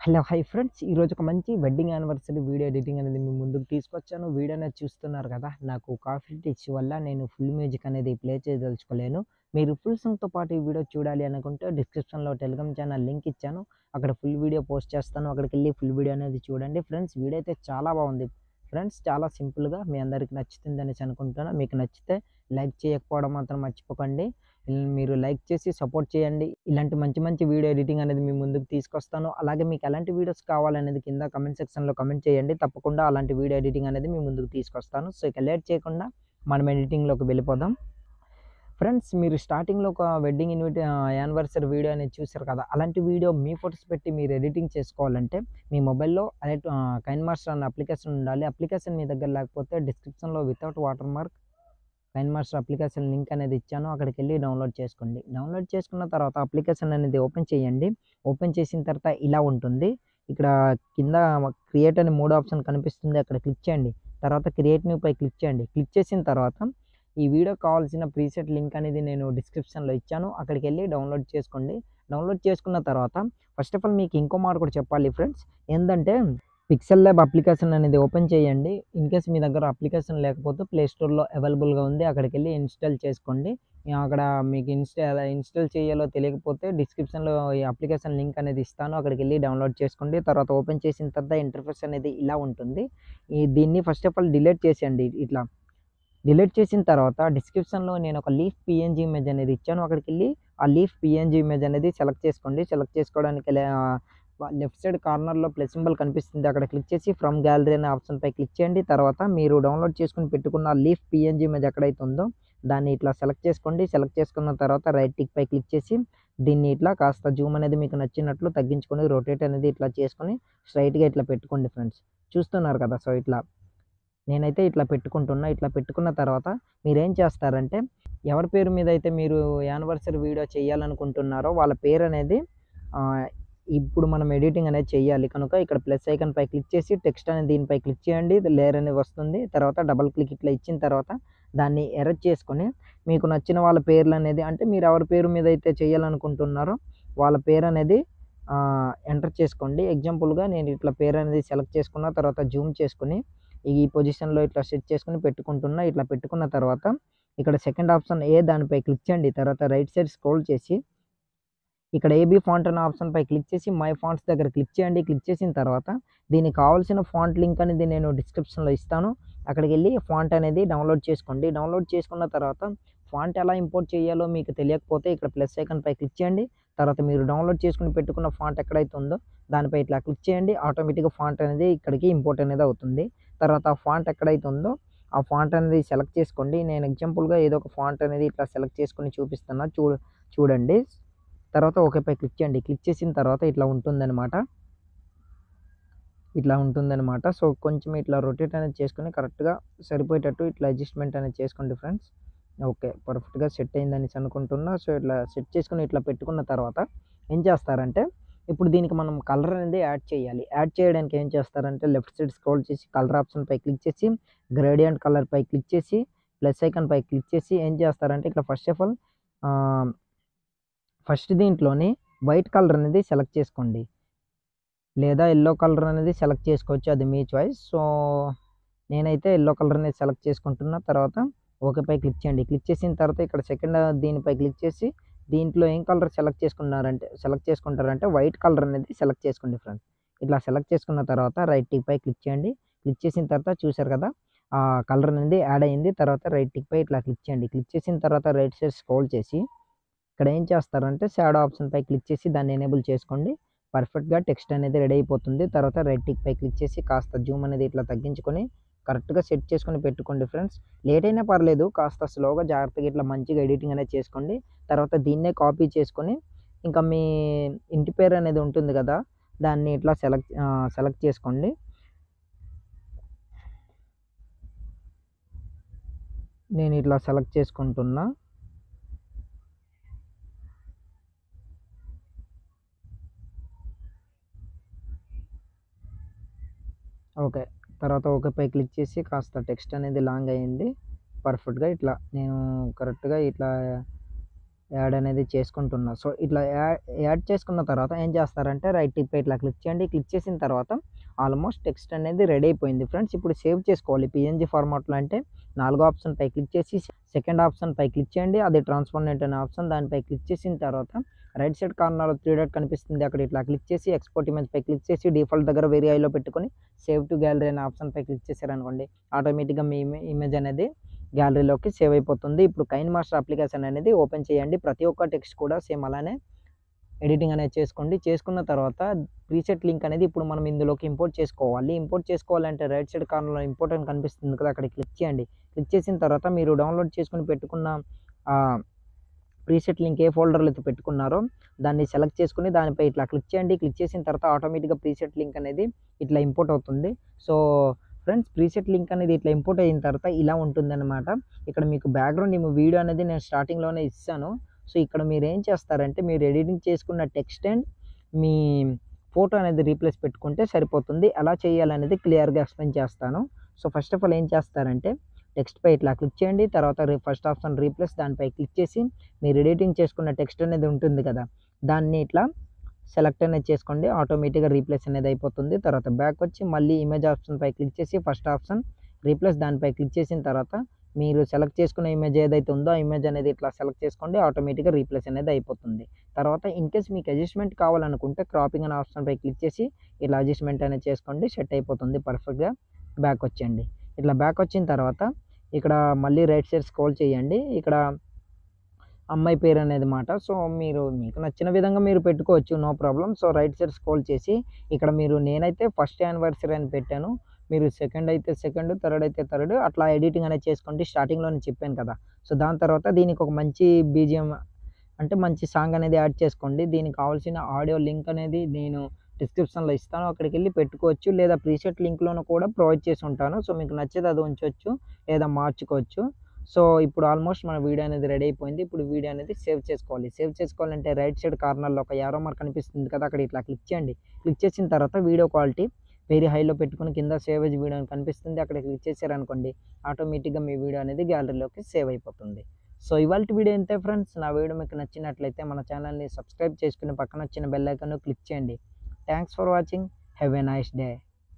Hello! Hi friends. ఈరోజు ఒక మంచి వెడ్డింగ్ యానివర్సరీ వీడియో ఎడిటింగ్ అనేది మీ ముందుకు తీసుకొచ్చాను. వీడియో అనేది చూస్తున్నారు కదా! నాకు కాఫీ ఇష్యూ వల్ల నేను ఫుల్ మ్యూజిక్ అనేది ప్లే చేయదలుచుకోలేను. మీరు ఫుల్ సాంగ్‌తో పాటు ఈ వీడియో చూడాలి అనుకుంటే డిస్క్రిప్షన్‌లో టెలిగ్రామ్ ఛానల్ లింక్ ఇచ్చాను. అక్కడ ఫుల్ వీడియో పోస్ట్ చేస్తాను. అక్కడికెళ్ళి ఫుల్ వీడియో అనేది చూడండి. ఫ్రెండ్స్ వీడియో అయితే చాలా బాగుంది. ఫ్రెండ్స్ చాలా సింపుల్‌గా మీ అందరికి నచ్చుతుందనేసి అనుకుంటున్నా. మీకు నచ్చితే లైక్ చేయకపోవడం మాత్రం మర్చిపోకండి. మీరు లైక్ చేసి సపోర్ట్ చేయండి. ఇలాంటి మంచి మంచి వీడియో ఎడిటింగ్ అనేది మీ ముందుకు తీసుకొస్తాను. అలాగే మీకు ఎలాంటి వీడియోస్ కావాలనేది కింద కామెంట్ సెక్షన్‌లో కామెంట్ చేయండి. తప్పకుండా అలాంటి వీడియో ఎడిటింగ్ అనేది మీ ముందుకు తీసుకొస్తాను. సో, ఇక లేట్ చేయకుండా మనం ఎడిటింగ్‌లోకి వెళ్ళిపోదాం. ఫ్రెండ్స్ మీరు స్టార్టింగ్‌లో ఒక వెడ్డింగ్ యానివర్సరీ వీడియో అనేది చూసారు కదా! అలాంటి వీడియో మీ ఫోటోస్ పెట్టి మీరు ఎడిటింగ్ చేసుకోవాలంటే మీ మొబైల్‌లో కైన్‌మాస్టర్ అనే అప్లికేషన్ ఉండాలి. అప్లికేషన్ మీ దగ్గర లేకపోతే డిస్క్రిప్షన్‌లో without water mark కైన్‌మాస్టర్ application link అనేది ఇచ్చాను. అక్కడికెళ్ళి డౌన్‌లోడ్ చేసుకోండి. డౌన్‌లోడ్ చేసుకున్న తర్వాత అప్లికేషన్ అనేది ఓపెన్ చేయండి. ఓపెన్ చేసిన తర్వాత ఇలా ఉంటుంది. ఇక్కడ కింద క్రియేట్ అని 3 ఆప్షన్ కనిపిస్తుంది. అక్కడ క్లిక్ చేయండి. తర్వాత క్రియేట్ న్యూ పై క్లిక్ చేయండి. క్లిక్ చేసిన తర్వాత ఈ వీడియోకి కావాల్సిన ప్రీసెట్ లింక్ అనేది నేను డిస్క్రిప్షన్‌లో ఇచ్చాను. అక్కడికెళ్ళి డౌన్‌లోడ్ చేసుకోండి. డౌన్‌లోడ్ చేసుకున్న తర్వాత ఫస్ట్ ఆఫ్ ఆల్ మీకు ఇంకో మాట కూడా చెప్పాలి ఫ్రెండ్స్. ఏందంటే పిక్సెల్ ల్యాబ్ అప్లికేషన్ అనేది ఓపెన్ చేయండి. ఇన్‌కేస్ మీ దగ్గర అప్లికేషన్ లేకపోతే ప్లే స్టోర్‌లో అవైలబుల్‌గా ఉంది. అక్కడికెళ్ళి ఇన్‌స్టాల్ చేసుకోండి. అక్కడ మీకు ఎలా ఇన్‌స్టాల్ చేయాలో తెలియకపోతే డిస్క్రిప్షన్‌లో ఈ అప్లికేషన్ లింక్ అనేది ఇస్తాను. అక్కడికెళ్ళి డౌన్‌లోడ్ చేసుకోండి. తర్వాత ఓపెన్ చేసిన తర్వాత ఇంటర్ఫేస్ అనేది ఇలా ఉంటుంది. దీన్ని ఫస్ట్ ఆఫ్ ఆల్ డిలీట్ చేసేయండి ఇట్లా. డిలీట్ చేసిన తర్వాత డిస్క్రిప్షన్‌లో నేను ఒక లీఫ్ పీఎన్‌జీ ఇమేజ్ అనేది ఇచ్చాను. అక్కడికెళ్ళి ఆ లీఫ్ పీఎన్‌జీ ఇమేజ్ అనేది సెలెక్ట్ చేసుకోండి. సెలెక్ట్ చేసుకోవడానికి లెఫ్ట్ సైడ్ కార్నర్‌లో ప్లస్ సింబల్ కనిపిస్తుంది. అక్కడ క్లిక్ చేసి ఫ్రమ్ గ్యాలరీ అనే ఆప్షన్‌పై క్లిక్ చేయండి. తర్వాత మీరు డౌన్‌లోడ్ చేసుకొని పెట్టుకున్న లీఫ్ పీఎన్‌జీ ఇమేజ్ ఎక్కడైతే ఉందో దాన్ని ఇట్లా సెలెక్ట్ చేసుకోండి. సెలెక్ట్ చేసుకున్న తర్వాత రైట్ టిక్ పై క్లిక్ చేసి దీన్ని ఇట్లా కాస్త జూమ్ అనేది మీకు నచ్చినట్లు తగ్గించుకొని రొటేట్ అనేది ఇట్లా చేసుకొని స్ట్రెయిట్‌గా ఇట్లా పెట్టుకోండి ఫ్రెండ్స్. చూస్తున్నారు కదా! సో, ఇట్లా నేనైతే ఇట్లా పెట్టుకుంటున్నా. ఇట్లా పెట్టుకున్న తర్వాత మీరేం చేస్తారంటే, ఎవరి పేరు మీద అయితే మీరు యానివర్సరీ వీడియో చేయాలనుకుంటున్నారో వాళ్ళ పేరనేది ఆహ్, ఇప్పుడు మనం ఎడిటింగ్ అనేది చేయాలి కనుక ఇక్కడ ప్లస్ ఐకాన్ పై క్లిక్ చేసి టెక్స్ట్ అనేది దీనిపై క్లిక్ చేయండి. లేయర్ అనేది వస్తుంది. తర్వాత డబుల్ క్లిక్ ఇట్లా ఇచ్చిన తర్వాత దాన్ని ఎరేజ్ చేసుకొని మీకు నచ్చిన వాళ్ళ పేర్లనేది అంటే మీరు ఎవరి పేరు మీద అయితే చేయాలనుకుంటున్నారో వాళ్ళ పేరనేది ఎంటర్ చేసుకోండి. ఎగ్జాంపుల్‌గా నేను ఇట్లా పేరనేది సెలెక్ట్ చేసుకున్న తర్వాత జూమ్ చేసుకొని ఈ పొజిషన్‌లో ఇట్లా సెట్ చేసుకొని పెట్టుకుంటున్నా. ఇట్లా పెట్టుకున్న తర్వాత ఇక్కడ సెకండ్ ఆప్షన్ దానిపై క్లిక్ చేయండి. తర్వాత రైట్ సైడ్ స్క్రోల్ చేసి ఇక్కడ ఏబీ ఫాంట్ అనే ఆప్షన్‌పై క్లిక్ చేసి మై ఫాంట్స్ దగ్గర క్లిక్ చేయండి. క్లిక్ చేసిన తర్వాత దీనికి కావాల్సిన ఫాంట్ లింక్ అనేది నేను డిస్క్రిప్షన్‌లో ఇస్తాను. అక్కడికెళ్ళి ఫాంట్ అనేది డౌన్‌లోడ్ చేసుకోండి. డౌన్‌లోడ్ చేసుకున్న తర్వాత ఫాంట్ ఎలా ఇంపోర్ట్ చేయాలో మీకు తెలియకపోతే ఇక్కడ ప్లస్ ఐకాన్‌పై క్లిక్ చేయండి. తర్వాత మీరు డౌన్‌లోడ్ చేసుకొని పెట్టుకున్న ఫాంట్ ఎక్కడైతే ఉందో దానిపై ఇట్లా క్లిక్ చేయండి. ఆటోమేటిక్‌గా ఫాంట్ అనేది ఇక్కడికి ఇంపోర్ట్ అనేది అవుతుంది. తర్వాత ఆ ఫాంట్ ఎక్కడైతే ఉందో ఆ ఫాంట్ అనేది సెలెక్ట్ చేసుకోండి. నేను ఎగ్జాంపుల్‌గా ఏదో ఒక ఫాంట్ అనేది ఇట్లా సెలెక్ట్ చేసుకొని చూపిస్తున్నా. చూడండి. తర్వాత ఓకేపై క్లిక్ చేయండి. క్లిక్ చేసిన తర్వాత ఇట్లా ఉంటుందనమాట. ఇట్లా ఉంటుందనమాట. సో, కొంచెం ఇట్లా రొటేట్ అనేది చేసుకొని కరెక్ట్‌గా సరిపోయేటట్టు ఇట్లా అడ్జస్ట్‌మెంట్ అనేది చేసుకోండి ఫ్రెండ్స్. ఓకే. పర్ఫెక్ట్‌గా సెట్ అయిందనేసి అనుకుంటున్నా. సో, ఇట్లా సెట్ చేసుకొని ఇట్లా పెట్టుకున్న తర్వాత ఏం చేస్తారంటే, ఇప్పుడు దీనికి మనం కలర్ అనేది యాడ్ చేయాలి. యాడ్ చేయడానికి ఏం చేస్తారంటే లెఫ్ట్ సైడ్ స్క్రోల్ చేసి కలర్ ఆప్షన్‌పై క్లిక్ చేసి గ్రేడియంట్ కలర్‌పై క్లిక్ చేసి ప్లస్ ఐకాన్‌పై క్లిక్ చేసి ఏం చేస్తారంటే ఇక్కడ ఫస్ట్ ఆఫ్ ఆల్ ఆహ్, ఫస్ట్ దీంట్లోని వైట్ కలర్ అనేది సెలెక్ట్ చేసుకోండి. లేదా యెల్లో కలర్ అనేది సెలెక్ట్ చేసుకోవచ్చు. అది మీ చాయిస్. సో, నేనైతే యెల్లో కలర్ అనేది సెలెక్ట్ చేసుకుంటున్న. తర్వాత ఓకేపై క్లిక్ చేయండి. క్లిక్ చేసిన తర్వాత ఇక్కడ సెకండ్ దీనిపై క్లిక్ చేసి దీంట్లో ఏం కలర్ సెలెక్ట్ చేసుకుంటారంటే వైట్ కలర్ అనేది సెలెక్ట్ చేసుకోండి ఫ్రెండ్స్. ఇట్లా సెలెక్ట్ చేసుకున్న తర్వాత రైట్ టిక్ పై క్లిక్ చేయండి. క్లిక్ చేసిన తర్వాత చూసారు కదా! ఆ కలర్ అనేది యాడ్ అయింది. తర్వాత రైట్ టిక్ పై ఇట్లా క్లిక్ చేయండి. క్లిక్ చేసిన తర్వాత రైట్ సైడ్ స్క్రోల్ చేసి ఇక్కడ ఏం చేస్తారంటే షాడో ఆప్షన్‌పై క్లిక్ చేసి దాన్ని ఎనేబుల్ చేసుకోండి. పర్ఫెక్ట్‌గా టెక్స్ట్ అనేది రెడీ అయిపోతుంది. తర్వాత రైట్ టిక్ పై క్లిక్ చేసి కాస్త జూమ్ అనేది ఇట్లా తగ్గించుకొని కరెక్ట్‌గా సెట్ చేసుకొని పెట్టుకోండి ఫ్రెండ్స్. లేట్ అయినా పర్లేదు. కాస్త స్లోగా జాగ్రత్తగా ఇట్లా మంచిగా ఎడిటింగ్ అనేది చేసుకోండి. తర్వాత దీన్నే కాపీ చేసుకొని ఇంకా మీ ఇంటి పేరు అనేది ఉంటుంది కదా! దాన్ని ఇట్లా సెలెక్ట్ చేసుకోండి. నేను ఇట్లా సెలెక్ట్ చేసుకుంటున్నా. ఓకే. తర్వాత ఓకేపై క్లిక్ చేసి కాస్త టెక్స్ట్ అనేది లాంగ్ అయింది. పర్ఫెక్ట్‌గా ఇట్లా నేను కరెక్ట్‌గా ఇట్లా యాడ్ అనేది చేసుకుంటున్నా. సో, ఇట్లా యాడ్ చేసుకున్న తర్వాత ఏం చేస్తారంటే రైట్ టిప్ ఇట్లా క్లిక్ చేయండి. క్లిక్ చేసిన తర్వాత ఆల్మోస్ట్ టెక్స్ట్ అనేది రెడీ అయిపోయింది ఫ్రెండ్స్. ఇప్పుడు సేవ్ చేసుకోవాలి పీఎన్‌జీ ఫార్మాట్‌లో అంటే నాలుగో ఆప్షన్ పై క్లిక్ చేసి సెకండ్ ఆప్షన్ పై క్లిక్ చేయండి. అది ట్రాన్స్‌పరెంట్ అనే ఆప్షన్ దానిపై క్లిక్ చేసిన తర్వాత రైట్ సైడ్ కార్నర్‌లో 3 డాట్ కనిపిస్తుంది. అక్కడ ఇట్లా క్లిక్ చేసి ఎక్స్‌పోర్ట్ ఇమేజ్ పై క్లిక్ చేసి డిఫాల్ట్ దగ్గర వెరీ హైలో పెట్టుకొని సేవ్ టు గ్యాలరీ అనే ఆప్షన్ పై క్లిక్ చేశారనుకోండి ఆటోమేటిక్‌గా మీ ఇమేజ్ అనేది గ్యాలరీలోకి సేవ్ అయిపోతుంది. ఇప్పుడు కైన్ మాస్టర్ అప్లికేషన్ అనేది ఓపెన్ చేయండి. ప్రతి ఒక్క టెక్స్ట్ కూడా సేమ్ అలానే ఎడిటింగ్ అనేది చేసుకోండి. చేసుకున్న తర్వాత ప్రీసెట్ లింక్ అనేది ఇప్పుడు మనం ఇందులోకి ఇంపోర్ట్ చేసుకోవాలి. ఇంపోర్ట్ చేసుకోవాలంటే రైట్ సైడ్ కార్నర్‌లో ఇంపోర్ట్ అని కనిపిస్తుంది కదా! అక్కడ క్లిక్ చేయండి. క్లిక్ చేసిన తర్వాత మీరు డౌన్‌లోడ్ చేసుకొని పెట్టుకున్న ప్రీసెట్ లింక్ ఏ ఫోల్డర్‌లో అయితే పెట్టుకున్నారో దాన్ని సెలెక్ట్ చేసుకొని దానిపై ఇట్లా క్లిక్ చేయండి. క్లిక్ చేసిన తర్వాత ఆటోమేటిక్‌గా ప్రీసెట్ లింక్ అనేది ఇట్లా ఇంపోర్ట్ అవుతుంది. సో, ఫ్రెండ్స్ ప్రీసెట్ లింక్ అనేది ఇట్లా ఇంపోర్ట్ అయిన తర్వాత ఇలా ఉంటుందన్నమాట. ఇక్కడ మీకు బ్యాక్‌గ్రౌండ్ వీడియో అనేది నేను స్టార్టింగ్‌లోనే ఇచ్చాను. సో, ఇక్కడ మీరేం చేస్తారంటే మీరు ఎడిటింగ్ చేసుకున్న టెక్స్ట్ అండ్ మీ ఫోటో అనేది రీప్లేస్ పెట్టుకుంటే సరిపోతుంది. ఎలా చేయాలనేది క్లియర్‌గా ఎక్స్‌ప్లెయిన్ చేస్తాను. సో, ఫస్ట్ ఆఫ్ ఆల్ ఏం చేస్తారంటే టెక్స్ట్‌పై ఇట్లా క్లిక్ చేయండి. తర్వాత ఫస్ట్ ఆప్షన్ రీప్లేస్ దానిపై క్లిక్ చేసి మీరు ఎడిటింగ్ చేసుకున్న టెక్స్ట్ అనేది ఉంటుంది కదా! దాన్ని ఇట్లా సెలెక్ట్ అనేది చేసుకోండి. ఆటోమేటిక్‌గా రీప్లేస్ అనేది అయిపోతుంది. తర్వాత బ్యాక్ వచ్చి మళ్ళీ ఇమేజ్ ఆప్షన్‌పై క్లిక్ చేసి ఫస్ట్ ఆప్షన్ రీప్లేస్ దానిపై క్లిక్ చేసిన తర్వాత మీరు సెలెక్ట్ చేసుకున్న ఇమేజ్ ఏదైతే ఉందో ఆ ఇమేజ్ అనేది ఇట్లా సెలెక్ట్ చేసుకోండి. ఆటోమేటిక్‌గా రీప్లేస్ అనేది అయిపోతుంది. తర్వాత ఇన్‌కేస్ మీకు అడ్జస్ట్‌మెంట్ కావాలనుకుంటే క్రాపింగ్ అనే ఆప్షన్‌పై క్లిక్ చేసి ఇట్లా అడ్జస్ట్‌మెంట్ అనేది చేసుకోండి. సెట్ అయిపోతుంది పర్ఫెక్ట్‌గా. బ్యాక్ వచ్చేయండి. ఇట్లా బ్యాక్ వచ్చిన తర్వాత ఇక్కడ మళ్ళీ రైట్ సైడ్ స్క్రోల్ చేయండి. ఇక్కడ అమ్మాయి పేరు అనేది మాట. సో, మీకు నచ్చిన విధంగా మీరు పెట్టుకోవచ్చు. No problem. So, right side scroll చేసి ఇక్కడ నేనైతే ఫస్ట్ యానివర్సరీ అని పెట్టాను. మీరు సెకండ్ అయితే సెకండ్, థర్డ్ అయితే థర్డ్ అట్లా ఎడిటింగ్ అనేది చేసుకోండి. స్టార్టింగ్‌లోనే చెప్పాను కదా! సో, దాని తర్వాత దీనికి ఒక మంచి బీజీఎం అంటే మంచి సాంగ్ అనేది యాడ్ చేసుకోండి. దీనికి కావాల్సిన ఆడియో లింక్ అనేది నేను డిస్క్రిప్షన్‌లో ఇస్తాను. అక్కడికెళ్ళి పెట్టుకోవచ్చు. లేదా ప్రీసెట్ లింక్‌లోను కూడా ప్రొవైడ్ చేసి ఉంటాను. సో, మీకు నచ్చేది అది ఉంచొచ్చు. లేదా మార్చుకోవచ్చు. సో, ఇప్పుడు ఆల్మోస్ట్ మన వీడియో అనేది రెడీ అయిపోయింది. ఇప్పుడు వీడియో అనేది సేవ్ చేసుకోవాలి. సేవ్ చేసుకోవాలంటే రైట్ సైడ్ కార్నర్‌లో ఒక యారో మార్క్ కనిపిస్తుంది కదా! అక్కడ ఇట్లా క్లిక్ చేయండి. క్లిక్ చేసిన తర్వాత వీడియో క్వాలిటీ వెరీ హైలో పెట్టుకొని కింద సేవ్ యాజ్ వీడియో అని కనిపిస్తుంది. అక్కడ క్లిక్ చేశారనుకోండి ఆటోమేటిక్‌గా మీ వీడియో అనేది గ్యాలరీలోకి సేవ్ అయిపోతుంది. సో, ఇవాల్టి వీడియో ఇంతే ఫ్రెండ్స్. నా వీడియో మీకు నచ్చినట్లయితే మన ఛానల్‌ని సబ్స్క్రైబ్ చేసుకొని పక్కన వచ్చిన బెల్ ఐకాన్‌ను క్లిక్ చేయండి. Thanks for watching. Have a nice day.